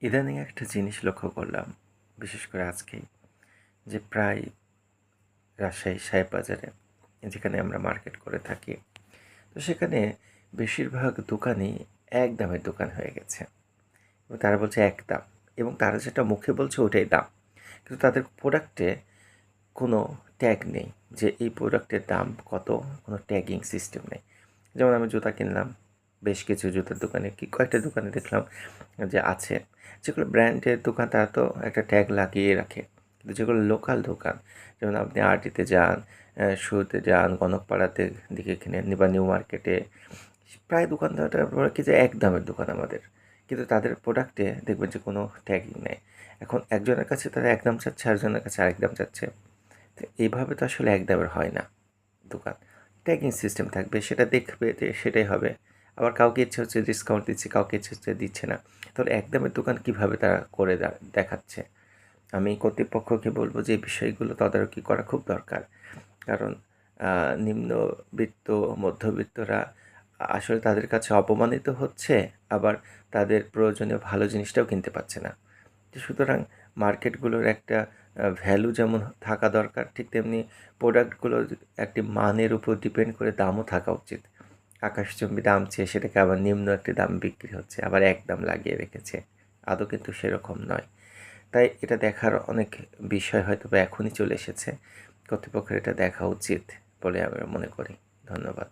ইদানিং একটা জিনিস লক্ষ্য করলাম, বিশেষ করে আজকেই, যে প্রায় রাজশাহী সাহেব বাজারে, যেখানে আমরা মার্কেট করে থাকি, তো সেখানে বেশিরভাগ দোকানই এক দামের দোকান হয়ে গেছে। এবং তারা বলছে এক দাম, এবং তারা যেটা মুখে বলছে ওটাই দাম, কিন্তু তাদের প্রোডাক্টে কোনো ট্যাগ নেই যে এই প্রোডাক্টের দাম কত, কোনো ট্যাগিং সিস্টেম নেই। যেমন আমি জুতা কিনলাম, বেশ কিছু জুতার দোকানে কয়েকটা দোকানে দেখলাম যে আছে। যেগুলো ব্র্যান্ডের দোকান তারা তো একটা ট্যাগ লাগিয়ে রাখে, কিন্তু যেগুলো লোকাল দোকান, যেমন আপনি আরটিতে যান, শুরুতে যান, কনকপাড়াতে দিকে কিনে বা নিউ মার্কেটে, প্রায় দোকানদারটা বলে কি যে এক দামের দোকান আমাদের, কিন্তু তাদের প্রোডাক্টে দেখবেন যে কোনো ট্যাগিং নেই। এখন একজনের কাছে তারা এক দাম চাচ্ছে, আরেকজনের কাছে আরেক দাম চাচ্ছে। তো এইভাবে তো আসলে এক দামের হয় না দোকান। ট্যাগিং সিস্টেম থাকবে, সেটা দেখবে যে সেটাই হবে। আবার কাউকে ইচ্ছে হচ্ছে ডিসকাউন্ট দিচ্ছে, কাউকে ইচ্ছে হচ্ছে দিচ্ছে না। তাহলে একদমের দোকান কীভাবে তারা করে দেখাচ্ছে? আমি কর্তৃপক্ষকে বলবো যে এই বিষয়গুলো তদারকি করা খুব দরকার। কারণ নিম্নবিত্ত, মধ্যবিত্তরা আসলে তাদের কাছে অপমানিত হচ্ছে, আবার তাদের প্রয়োজনীয় ভালো জিনিসটাও কিনতে পারছে না। তো সুতরাং মার্কেটগুলোর একটা ভ্যালু যেমন থাকা দরকার, ঠিক তেমনি প্রোডাক্টগুলোর একটি মানের উপর ডিপেন্ড করে দামও থাকা উচিত। আকাশচুম্বী দাম চেয়ে সেটাকে আবার নিম্ন একটি দাম বিক্রি হচ্ছে, আবার এক দাম লাগিয়ে রেখেছে। আদৌ কিন্তু সেরকম নয়। তাই এটা দেখার অনেক বিষয় হয়তো বা এখনই চলে এসেছে। কর্তৃপক্ষের এটা দেখা উচিত বলে আমি মনে করি। ধন্যবাদ।